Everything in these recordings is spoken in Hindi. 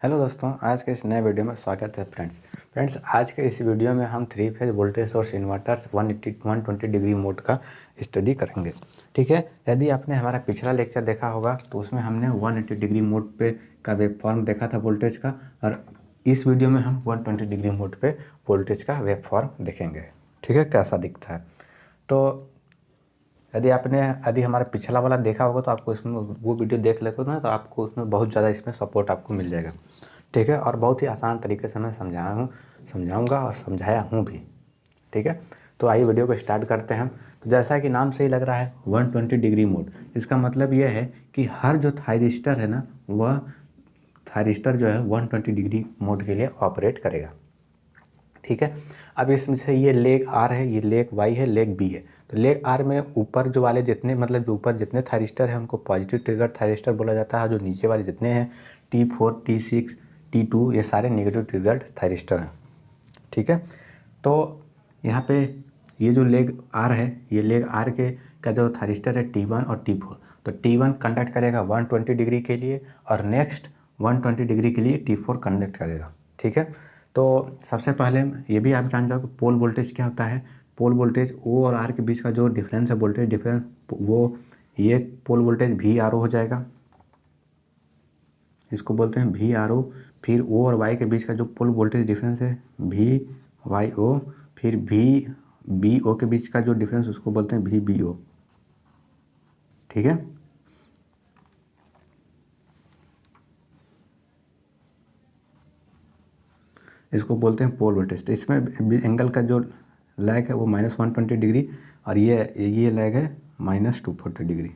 हेलो दोस्तों, आज के इस नए वीडियो में स्वागत है फ्रेंड्स। आज के इस वीडियो में हम 3 phase voltage source inverters 120 degree mode का स्टडी करेंगे। ठीक है, यदि आपने हमारा पिछला लेक्चर देखा होगा तो उसमें हमने 180 डिग्री मोड पे का वेव फॉर्म देखा था वोल्टेज का, और इस वीडियो में हम 120 डिग्री मोड पे वोल्टेज का वेव फॉर्म देखेंगे। ठीक है, कैसा दिखता है। तो यदि हमारा पिछला वाला देखा होगा तो आपको इसमें वो वीडियो देख लेते ना, तो आपको उसमें बहुत ज़्यादा इसमें सपोर्ट आपको मिल जाएगा। ठीक है, और बहुत ही आसान तरीके से मैं समझाऊंगा और समझाया हूँ भी। ठीक है, तो आइए वीडियो को स्टार्ट करते हैं। तो जैसा कि नाम से ही लग रहा है 120 डिग्री मोड, इसका मतलब यह है कि हर जो थायरिस्टर है ना, वह थायरिस्टर जो है 120 डिग्री मोड के लिए ऑपरेट करेगा। ठीक है, अब इसमें से ये लेग आर है, ये लेग वाई है, लेग बी है। तो लेग आर में ऊपर जो वाले जितने जो ऊपर जितने थायरिस्टर हैं उनको पॉजिटिव ट्रिगर थायरिस्टर बोला जाता है। जो नीचे वाले जितने हैं T4 T6 T2 ये सारे नेगेटिव ट्रिगर्ड थायरिस्टर हैं। ठीक है, तो यहाँ पे ये जो लेग आर है, ये लेग आर के का जो थायरिस्टर है T1 और T4। तो T1 कंडक्ट करेगा 120 डिग्री के लिए और नेक्स्ट 120 डिग्री के लिए T4 कंडक्ट करेगा। ठीक है, तो सबसे पहले ये भी आप जान जाओ कि पोल वोल्टेज क्या होता है। पोल वोल्टेज ओ और आर के बीच का जो डिफरेंस है, वोल्टेज डिफरेंस, वो ये पोल वोल्टेज VRO हो जाएगा, इसको बोलते हैं VRO। फिर ओ और वाई के बीच का जो पोल वोल्टेज डिफरेंस है VYO। फिर VBO के बीच का जो डिफरेंस उसको बोलते हैं VBO। ठीक है, इसको बोलते हैं पोल वोल्टेज। तो इसमें एंगल का जो लैग है वो -120 डिग्री और ये लैग है -240 डिग्री।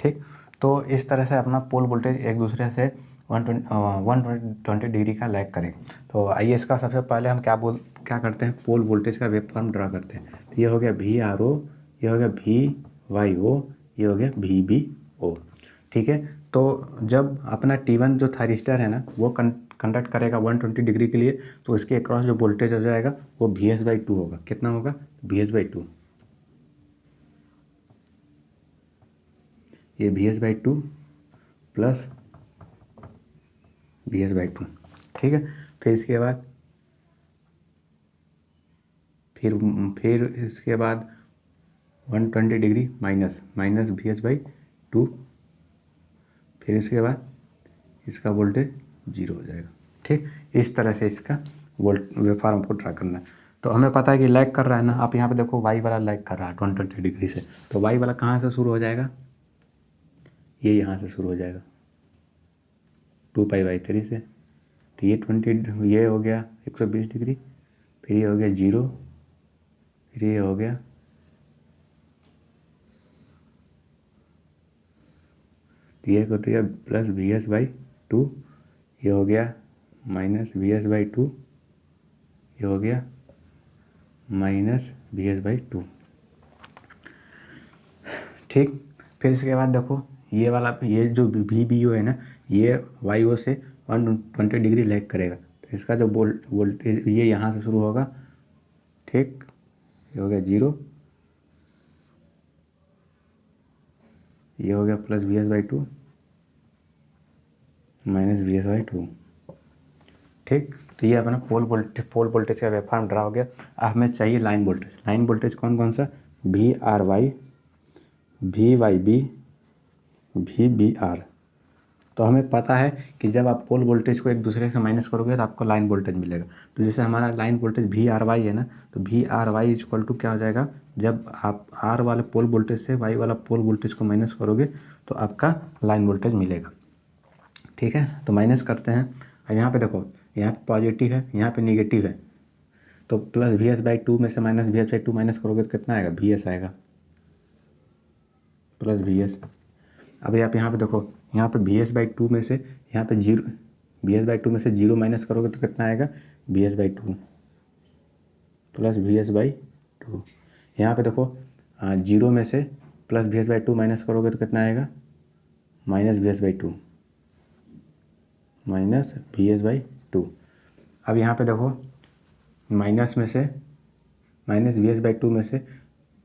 ठीक, तो इस तरह से अपना पोल वोल्टेज एक दूसरे से 120 डिग्री का लैग करें। तो आइए इसका सबसे पहले हम क्या करते हैं, पोल वोल्टेज का वेव फॉर्म ड्रा करते हैं। तो ये हो गया VRO, ये हो गया VYO, ये हो गया VBO। ठीक है, तो जब अपना T1 जो थायरिस्टर है ना, वो कंडक्ट करेगा 120 डिग्री के लिए, तो उसके अक्रॉस जो वोल्टेज हो जाएगा वो VS/2 होगा। कितना होगा? VS/2। ये VS/2 प्लस VS/2। ठीक है, फिर इसके बाद फिर इसके बाद 120 डिग्री माइनस VS/2। फिर इसके बाद इसका वोल्टेज 0 हो जाएगा। ठीक, इस तरह से इसका वेव फॉर्म को ड्रा करना है। तो हमें पता है कि लैग कर रहा है ना। आप यहाँ पे देखो वाई वाला लैग कर रहा है 120 डिग्री से। तो वाई वाला कहाँ से शुरू हो जाएगा? ये यहाँ से शुरू हो जाएगा 2π/3 से। तो ये हो गया 120 डिग्री, फिर ये हो गया 0, फिर ये हो गया, तो ये होती है प्लस VS/2, ये हो गया -VS/2, ये हो गया -VS/2। ठीक, फिर इसके बाद देखो ये जो VBO है ना, ये YO से 120 डिग्री लैग करेगा। तो इसका जो वोल्टेज ये यहाँ से शुरू होगा। ठीक, ये हो गया 0, ये हो गया प्लस VS/2 -VS/2। ठीक, तो ये अपना पोल वोल्टेज का वेव फॉर्म ड्रा हो गया। अब हमें चाहिए लाइन वोल्टेज। लाइन वोल्टेज कौन सा? VRY, VYB, VBR। तो हमें पता है कि जब आप पोल वोल्टेज को एक दूसरे से माइनस करोगे तो आपको लाइन वोल्टेज मिलेगा। तो जैसे हमारा लाइन वोल्टेज VRY है ना, तो VRY इक्वल टू क्या हो जाएगा? जब आप R वाले पोल वोल्टेज से Y वाला पोल वोल्टेज को माइनस करोगे तो आपका लाइन वोल्टेज मिलेगा। ठीक है, तो माइनस करते हैं। और यहाँ पे देखो, यहाँ पे पॉजिटिव है, यहाँ पे निगेटिव है। तो प्लस VS/2 में से -VS/2 माइनस करोगे तो कितना आएगा? VS आएगा, प्लस VS। अब आप यहाँ पे देखो, यहाँ पे VS/2 में से यहाँ पे 0, VS/2 में से 0 माइनस करोगे तो कितना आएगा? VS/2 plus VS/2। यहाँ पे देखो 0 में से प्लस VS/2 माइनस करोगे तो कितना आएगा? -VS/2, -VS/2। अब यहाँ पे देखो -VS/2 में से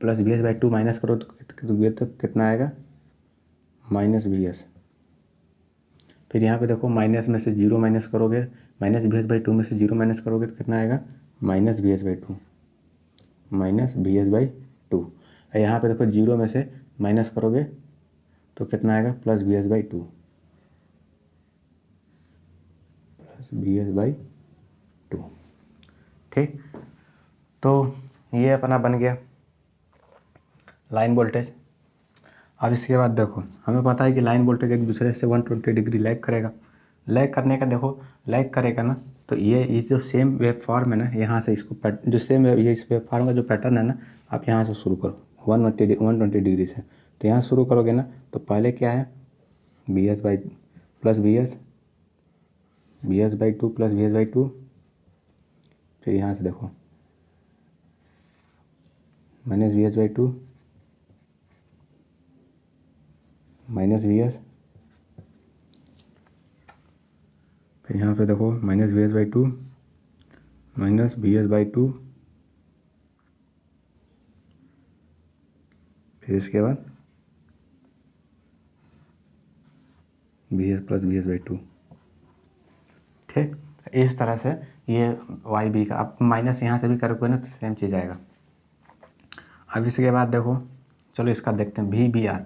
प्लस VS/2 माइनस करो तो कितना आएगा? -VS। फिर यहाँ पे देखो माइनस में से जीरो माइनस करोगे, minus B S by two में से जीरो माइनस करोगे तो कितना आएगा, minus B S by two, minus B S by two. यहाँ पे देखो जीरो में से माइनस करोगे तो कितना आएगा, plus B S by two, plus B S by two. ठीक, तो ये अपना बन गया लाइन वोल्टेज। अब इसके बाद देखो हमें पता है कि लाइन वोल्टेज एक दूसरे से 120 डिग्री लैग करेगा। लैग करने का देखो, लैग करेगा ना तो ये जो सेम वेव फॉर्म है ना, यहाँ से इसको जो सेम ये इस वेव फॉर्म का जो पैटर्न है ना, आप यहाँ से शुरू करो 120 डिग्री से। तो यहाँ शुरू करोगे ना तो पहले क्या है, b S by plus B S by two plus B S by two. फिर यहाँ से देखो minus B S by two minus B s, फिर यहाँ पे देखो minus B S by two minus B S by two, फिर इसके बाद b s plus B S by two. ठीक, इस तरह से ये वाई बी का आप माइनस यहाँ से भी करोगे ना तो सेम चीज़ आएगा। अब इसके बाद देखो चलो इसका देखते हैं v b r,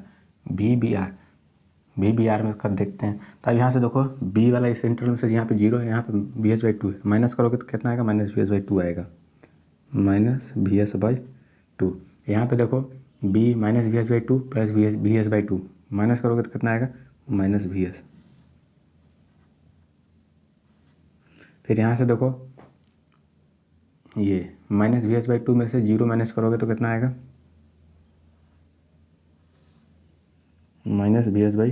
v b r में इसका देखते हैं। तो अब यहाँ से देखो बी वाला इस इंटरवल में से यहाँ पे जीरो है, यहाँ पे बी एस बाई टू है, माइनस करोगे तो कितना आएगा, minus B S by two आएगा, minus B S by two. यहाँ पे देखो B minus B S by two plus B S by two, minus करोगे तो कितना आएगा, माइनस बी एस। फिर यहाँ से देखो ये minus B S by two में से जीरो माइनस करोगे तो कितना आएगा, minus B S by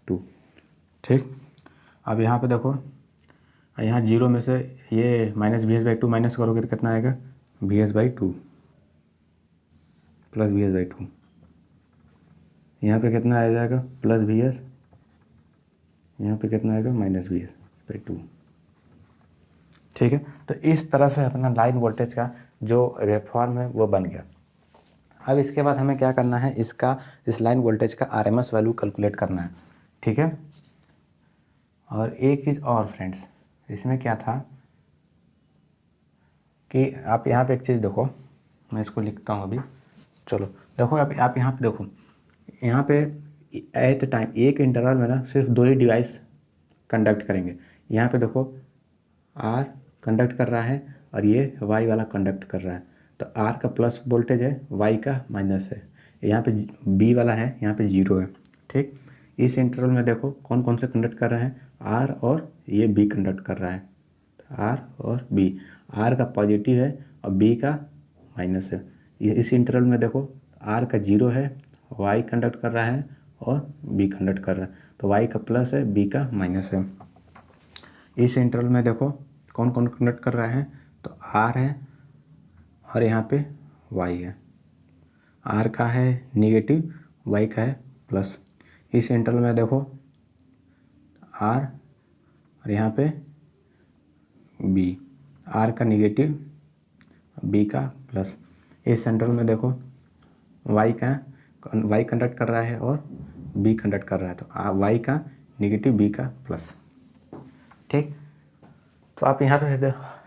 two. ठीक, अब यहाँ पे देखो यहाँ जीरो में से ये minus B S by two minus करोगे तो कितना आएगा, b S by two plus B S by two. यहाँ पे कितना आ जाएगा, प्लस बी एस, यहाँ पे कितना आएगा, minus B S by two. ठीक है, तो इस तरह से अपना लाइन वोल्टेज का जो वेवफॉर्म है वो बन गया। अब इसके बाद हमें क्या करना है, इस लाइन वोल्टेज का आरएमएस वैल्यू कैलकुलेट करना है। ठीक है, और एक चीज़ और फ्रेंड्स, इसमें क्या था कि आप यहाँ पे एक चीज़ देखो, मैं इसको लिखता हूँ अभी। चलो देखो आप यहाँ पे देखो, यहाँ पे एट टाइम एक इंटरवल में ना सिर्फ दो ही डिवाइस कंडक्ट करेंगे। यहाँ पे देखो आर कंडक्ट कर रहा है और ये वाई वाला कंडक्ट कर रहा है। तो आर का प्लस वोल्टेज है, वाई का माइनस है। यहाँ पे बी वाला है, यहाँ पे जीरो है। ठीक, इस इंटरवल में देखो कौन कौन से कंडक्ट कर रहे हैं, आर और ये बी कंडक्ट कर रहा है, आर और बी। आर का पॉजिटिव है और बी का माइनस है। ये इस इंटरवल में देखो आर का जीरो है, वाई कंडक्ट कर रहा है और बी कंडक्ट कर रहा है। तो वाई का प्लस है, बी का माइनस है। इस इंटरवल में देखो कौन कौन कंडक्ट कर रहा है, तो आर है और यहाँ पे वाई है। आर का है नेगेटिव, वाई का है प्लस। इस इंटरवल में देखो आर और यहाँ पे बी, आर का नेगेटिव, बी का प्लस। इस इंटरवल में देखो वाई कंडक्ट कर रहा है और बी कंडक्ट कर रहा है, तो वाई का नेगेटिव, बी का प्लस। ठीक, तो आप यहाँ पे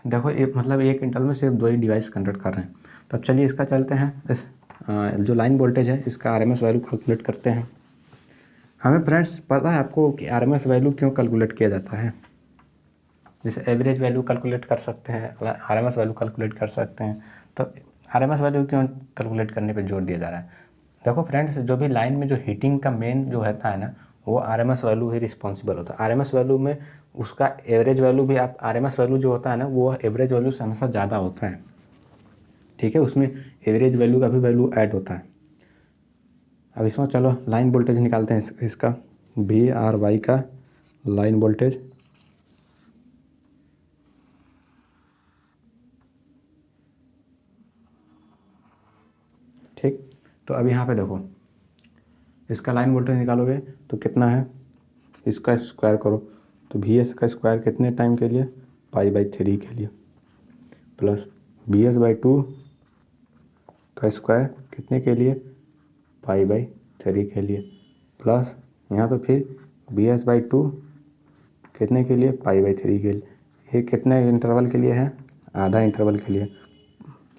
देखो मतलब एक इंटरवल में सिर्फ दो ही डिवाइस कंडक्ट कर रहे हैं। तो अब चलिए इसका चलते हैं, इस जो लाइन वोल्टेज है इसका आरएमएस वैल्यू कैलकुलेट करते हैं। हमें फ्रेंड्स पता है आपको कि आरएमएस वैल्यू क्यों कैलकुलेट किया जाता है। जैसे एवरेज वैल्यू कैलकुलेट कर सकते हैं, आरएमएस वैल्यू कैलकुलेट कर सकते हैं। तो आरएमएस वैल्यू क्यों कैलकुलेट करने पे जोर दिया जा रहा है। देखो फ्रेंड्स, जो भी लाइन में जो हीटिंग का मेन जो रहता है ना, वो आरएमएस वैल्यू ही रिस्पॉन्सिबल होता है। आरएमएस वैल्यू में उसका एवरेज वैल्यू भी, आप आरएमएस वैल्यू जो होता है ना, वो एवरेज वैल्यू से हमेशा ज़्यादा होता है। ठीक है, उसमें एवरेज वैल्यू का भी वैल्यू ऐड होता है। अब इसमें चलो लाइन वोल्टेज निकालते हैं इसका, वी आर वाई का लाइन वोल्टेज। ठीक, तो अब यहाँ पे देखो इसका लाइन वोल्टेज निकालोगे तो कितना है, इसका स्क्वायर करो तो वी एस का स्क्वायर कितने टाइम के लिए, पाई बाई 3 के लिए, प्लस बी एस बाई 2 का स्क्वायर कितने के लिए, पाई बाई 3 के लिए, प्लस यहाँ पे फिर बी एस बाई 2 कितने के लिए, π/3 के लिए। ये कितने इंटरवल के लिए है, आधा इंटरवल के लिए।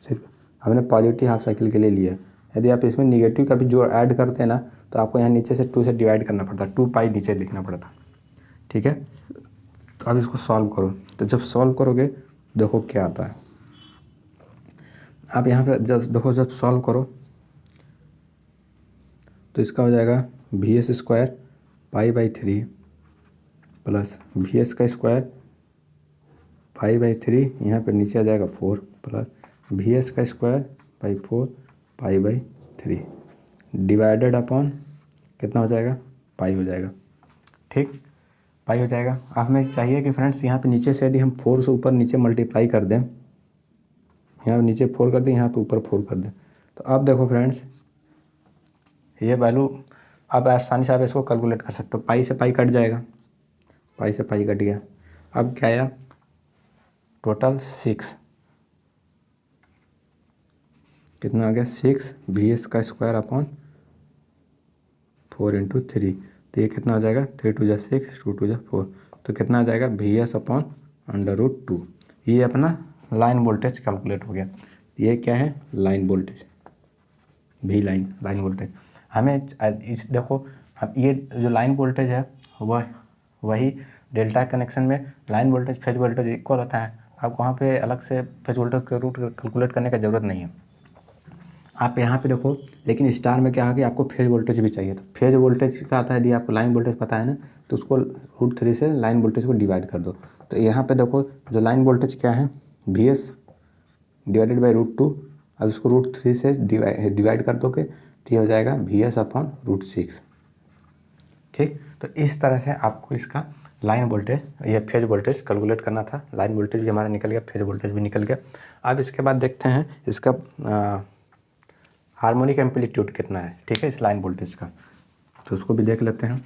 सिर्फ हमने पॉजिटिव हाफ साइकिल के लिए लिया है। यदि आप इसमें निगेटिव का भी जो ऐड करते हैं ना, तो आपको यहाँ नीचे से 2 से डिवाइड करना पड़ता है, 2π नीचे लिखना पड़ता। ठीक है, तो अब इसको सॉल्व करो। तो जब सॉल्व करोगे देखो क्या आता है। आप यहाँ पे जब देखो, जब सॉल्व करो तो इसका हो जाएगा VS² π/3 प्लस VS का स्क्वायर π/3, यहाँ पर नीचे आ जाएगा 4 प्लस VS का स्क्वायर /4 π/3 डिवाइडेड अपॉन कितना हो जाएगा, पाई हो जाएगा। ठीक, पाई हो जाएगा। अब हमें चाहिए कि फ्रेंड्स यहाँ पे नीचे से यदि हम 4 से ऊपर नीचे मल्टीप्लाई कर दें, यहाँ नीचे 4 कर दें, यहाँ पे ऊपर 4 कर दें, तो अब देखो फ्रेंड्स ये वैल्यू अब आसानी से आप इसको कैलकुलेट कर सकते हो। पाई से पाई कट जाएगा, पाई से पाई कट गया। अब क्या आया, टोटल 6, कितना आ गया 6 VS का स्क्वायर अपॉन 4 × 3, तो ये कितना आ जाएगा 3 × 2 = 6, 2 × 2 = 4, तो कितना आ जाएगा VS अपॉन √2। ये अपना लाइन वोल्टेज कैलकुलेट हो गया। ये क्या है, लाइन वोल्टेज, भी लाइन वोल्टेज। हमें इस देखो, हम ये जो लाइन वोल्टेज है वही डेल्टा कनेक्शन में line voltage phase voltage equal होता है। आपको वहाँ पे अलग से फेज वोल्टेज का रूट कैलकुलेट करने का ज़रूरत नहीं है। आप यहाँ पे देखो, लेकिन स्टार में क्या है कि आपको फेज वोल्टेज भी चाहिए। तो फेज वोल्टेज का आता है, यदि आपको लाइन वोल्टेज पता है ना, तो उसको √3 से लाइन वोल्टेज को डिवाइड कर दो। तो यहाँ पे देखो जो लाइन वोल्टेज क्या है, VS डिवाइडेड बाई √2। अब इसको √3 से डिवाइड कर दोगे तो ये हो जाएगा VS अपॉन √6। ठीक, तो इस तरह से आपको इसका लाइन वोल्टेज या फेज वोल्टेज कैलकुलेट करना था। लाइन वोल्टेज भी हमारा निकल गया, फेज वोल्टेज भी निकल गया। अब इसके बाद देखते हैं इसका हार्मोनिक एम्पलीट्यूड कितना है। ठीक है, इस लाइन वोल्टेज का, तो उसको भी देख लेते हैं।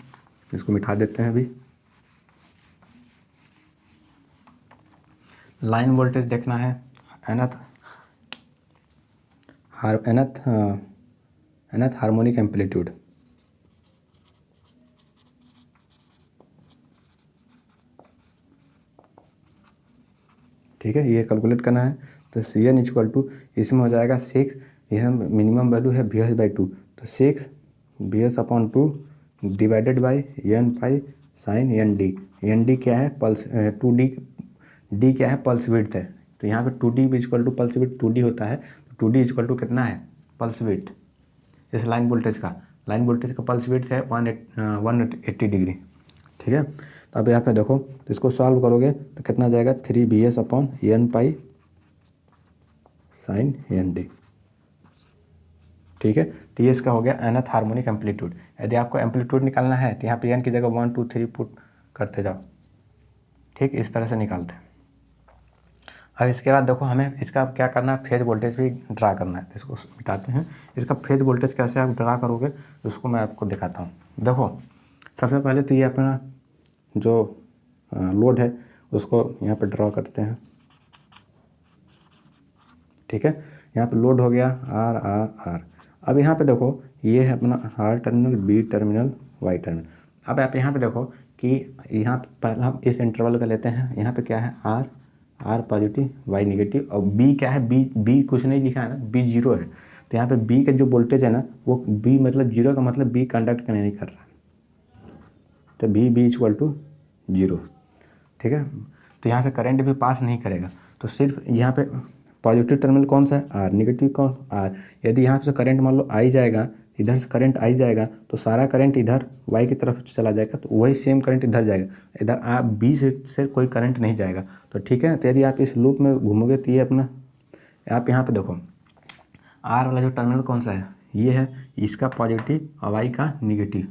इसको मिटा देते हैं अभी। लाइन वोल्टेज देखना है nth हार्मोनिक एम्पलीट्यूड। ठीक है, ये कैलकुलेट करना है। तो Cn = इसमें हो जाएगा 6, यह मिनिमम वैल्यू है VS/2, तो 6 VS upon 2 divided by n pi sine ND। ND क्या है, पल्स 2D, D क्या है, पल्स विड्थ है। तो यहाँ पे 2D = पल्स विड्थ 2D होता है। 2D = कितना है, पल्स विड्थ। इस लाइन वोल्टेज का पल्स विड्थ है 180 डिग्री। ठीक है, तो अब यहाँ पे देखो, तो इसको सॉल्व करोगे तो कितना आ जाएगा 3 VS upon n pi sine ND। ठीक है, तो ये इसका हो गया nth हार्मोनिक एम्पलीट्यूड। यदि आपको एम्पलीट्यूड निकालना है तो यहाँ पे n की जगह 1 2 3 पुट करते जाओ। ठीक, इस तरह से निकालते हैं। अब इसके बाद देखो, हमें इसका क्या करना है, फेज वोल्टेज भी ड्रा करना है। इसको मिटाते हैं। इसका फेज वोल्टेज कैसे आप ड्रा करोगे उसको मैं आपको दिखाता हूँ। देखो, सबसे पहले तो ये अपना जो लोड है उसको यहाँ पे ड्रॉ करते हैं। ठीक है, यहाँ पे लोड हो गया R। अब यहाँ पे देखो, ये है अपना R terminal, B terminal, Y terminal. अब आप यहाँ पे देखो कि यहाँ पहले हम इस इंटरवल का लेते हैं। यहाँ पे क्या है, R पॉजिटिव, Y नेगेटिव, और B क्या है, B कुछ नहीं लिखा है ना, B 0 है। तो यहाँ पे B का जो वोल्टेज है ना, वो B मतलब 0 का मतलब B कंडक्ट नहीं कर रहा है, तो B = 0। ठीक है, तो यहाँ से करंट भी पास नहीं करेगा। तो सिर्फ यहाँ पे पॉजिटिव टर्मिनल कौन सा है, R, नेगेटिव कौन, R। यदि यहाँ से करंट मान लो आई जाएगा, इधर से करंट आई जाएगा, तो सारा करंट इधर Y की तरफ चला जाएगा, तो वही सेम करंट इधर जाएगा। इधर आप B से कोई करंट नहीं जाएगा। तो ठीक है, तो यदि आप इस लूप में घूमोगे तो ये अपना, आप यहाँ पे देखो R वाला जो टर्मिनल कौन सा है, ये है, इसका पॉजिटिव और Y का निगेटिव,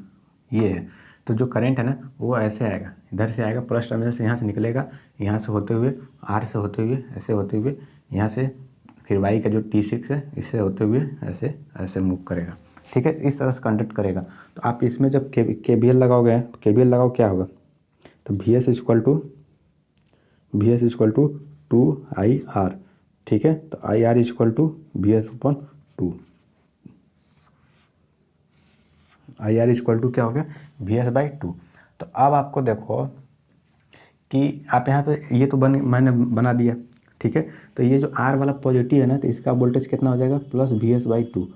ये है। तो जो करंट है ना वो ऐसे आएगा, इधर से आएगा, प्लस टर्मिनल से यहाँ से निकलेगा, यहाँ से होते हुए R से होते हुए, ऐसे होते हुए यहाँ से, फिर Y का जो T6 है इससे होते हुए ऐसे ऐसे मूव करेगा। ठीक है, इस तरह से कंडक्ट करेगा। तो आप इसमें जब KVL लगाओगे, KVL लगाओ क्या होगा, तो VS = 2IR। ठीक है, तो IR = VS/2। IR = क्या हो गया, VS/2। तो अब आपको देखो कि आप यहाँ पे ये तो मैंने बना दिया, ठीक है। तो ये जो आर वाला पॉजिटिव है ना, तो इसका वोल्टेज कितना हो जाएगा प्लस VS/2।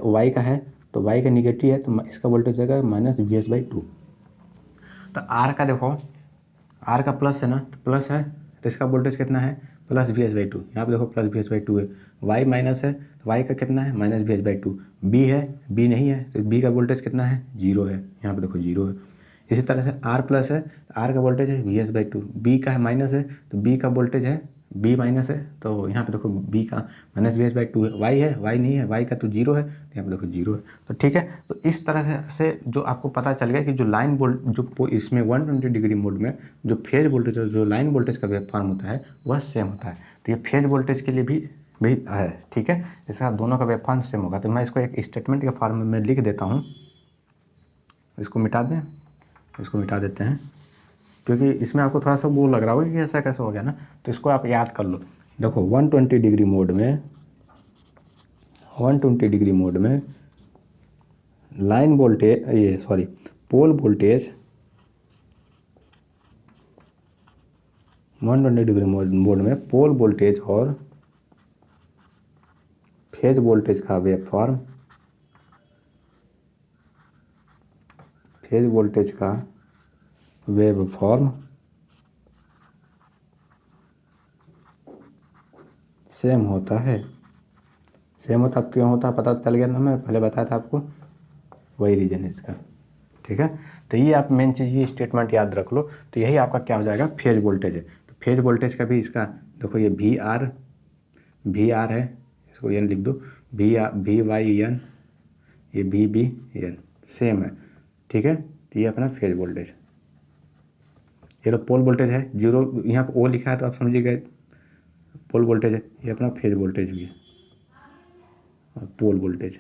वाई का है तो वाई का निगेटिव है तो इसका वोल्टेज हो जाएगा माइनस VS/2। तो आर का देखो, आर का प्लस है ना, तो प्लस है तो इसका वोल्टेज कितना है प्लस VS/2। यहाँ पे देखो प्लस VS/2 है। वाई माइनस है तो वाई का कितना है माइनस VS/2। बी है, बी नहीं है तो बी का वोल्टेज कितना है 0 है, यहाँ पे देखो 0 है। इसी तरह से आर प्लस है तो आर का वोल्टेज है VS/2। बी का है माइनस है तो बी का वोल्टेज है बी माइनस है, तो यहाँ पे देखो बी का माइनस VS/2 है। वाई है, वाई नहीं है, वाई का तो 0 है तो यहाँ पे देखो 0 है। तो ठीक है, तो इस तरह से जो आपको पता चल गया कि जो लाइन वोल्ट जो इसमें 120 डिग्री मोड में जो फेज वोल्टेज जो लाइन वोल्टेज का वेव फॉर्म होता है वह सेम होता है। तो ये फेज वोल्टेज के लिए भी है, ठीक है। इसका दोनों का वेव फॉर्म सेम होगा। तो मैं इसको एक स्टेटमेंट के फॉर्म में लिख देता हूँ। इसको मिटा दें, इसको मिटा देते हैं क्योंकि इसमें आपको थोड़ा सा वो लग रहा होगा कि ऐसा कैसे हो गया ना, तो इसको आप याद कर लो। देखो 120 डिग्री मोड में, 120 डिग्री मोड में लाइन वोल्टेज पोल वोल्टेज 120 डिग्री मोड में पोल वोल्टेज और फेज वोल्टेज का वेव फॉर्म, फेज वोल्टेज का वेव फॉर्म सेम होता है। सेम होता क्यों होता है पता चल गया ना, मैं पहले बताया था आपको, वही रीजन है इसका, ठीक है। तो ये आप मेन चीज़ ये स्टेटमेंट याद रख लो। तो यही आपका क्या हो जाएगा फेज वोल्टेज है। तो फेज वोल्टेज का भी इसका देखो ये VR है, इसको एन लिख दो, VYN, ये VBN सेम है, ठीक है। तो ये अपना फेज वोल्टेज, ये तो पोल वोल्टेज है 0, यहाँ पे O लिखा है तो आप समझिए गए पोल वोल्टेज है। ये अपना फेज वोल्टेज भी है और पोल वोल्टेज,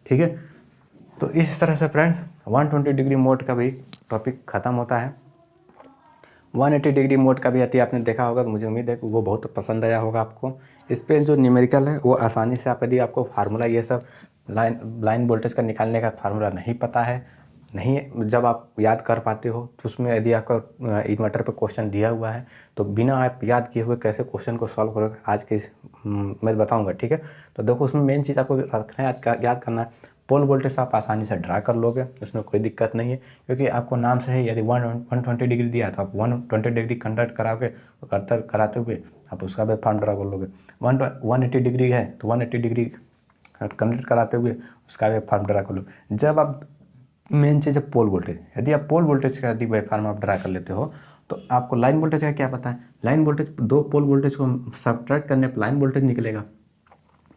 ठीक है। तो इस तरह से फ्रेंड्स 120 डिग्री मोड का भी टॉपिक ख़त्म होता है। 180 डिग्री मोड का भी यदि आपने देखा होगा तो मुझे उम्मीद है कि वो बहुत पसंद आया होगा आपको। इस पर जो न्यूमेरिकल है वो आसानी से आप, यदि आपको फार्मूला ये सब लाइन वोल्टेज का निकालने का फार्मूला नहीं पता है, नहीं जब आप याद कर पाते हो तो उसमें यदि आपका इन्वर्टर पर क्वेश्चन दिया हुआ है तो बिना आप याद किए हुए कैसे क्वेश्चन को सॉल्व करोगे आज के मैं बताऊंगा, ठीक है। तो देखो उसमें मेन चीज़ आपको रखना है, याद करना है पोल वोल्टेज आप आसानी से ड्रा कर लोगे, उसमें कोई दिक्कत नहीं है क्योंकि आपको नाम से ही यदि 120 डिग्री दिया तो आप 120 डिग्री कंडक्ट कराओगे, कराते हुए आप उसका वेव फॉर्म ड्रा कर लोगे। 180 डिग्री है तो 180 डिग्री कंडक्ट कराते हुए उसका वेव फॉर्म ड्रा कर लो। जब आप मेन चीज़ है पोल वोल्टेज, यदि आप पोल वोल्टेज का यदि वेव फॉर्म आप ड्रा कर लेते हो तो आपको लाइन वोल्टेज का क्या पता है। लाइन वोल्टेज दो पोल वोल्टेज को सब्ट्रैक्ट करने पर लाइन वोल्टेज निकलेगा,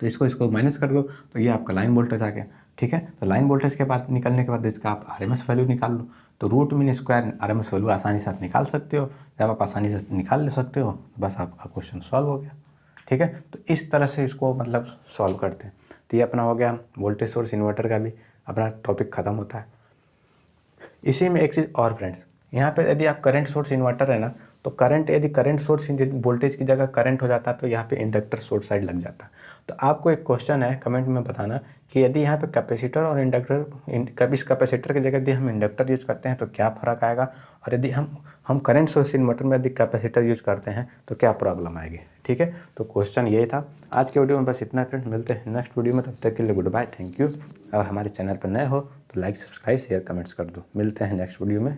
तो इसको माइनस कर दो तो ये आपका लाइन वोल्टेज आ गया, ठीक है। तो लाइन वोल्टेज के बाद निकलने के बाद इसका आप RMS वैल्यू निकाल लो। तो root mean square RMS value आसानी से आप निकाल सकते हो। जब आप आसानी से निकाल ले सकते हो बस आपका क्वेश्चन सॉल्व हो गया, ठीक है। तो इस तरह से इसको मतलब सॉल्व करते हैं। तो ये अपना हो गया वोल्टेज सोर्स इन्वर्टर का भी अपना टॉपिक ख़त्म होता है। इसी में एक चीज़ और फ्रेंड्स, यहाँ पे यदि आप करंट सोर्स इन्वर्टर है ना, तो करंट यदि करंट सोर्स वोल्टेज की जगह करंट हो जाता है तो यहाँ पे इंडक्टर सोर्स साइड लग जाता है। तो आपको एक क्वेश्चन है कमेंट में बताना कि यदि यहाँ पे कैपेसिटर और इंडक्टर इस कैपेसिटर की जगह यदि हम इंडक्टर यूज करते हैं तो क्या फ़र्क आएगा, और यदि हम करंट सोर्स इन्वर्टर में यदि कैपेसिटर यूज करते हैं तो क्या प्रॉब्लम आएगी, ठीक है। तो क्वेश्चन यही था आज के वीडियो में, बस इतना फ्रेंड्स। मिलते हैं नेक्स्ट वीडियो में, तब तक के लिए गुड बाय, थैंक यू। और हमारे चैनल पर नए हो तो लाइक सब्सक्राइब शेयर कमेंट्स कर दो। मिलते हैं नेक्स्ट वीडियो में।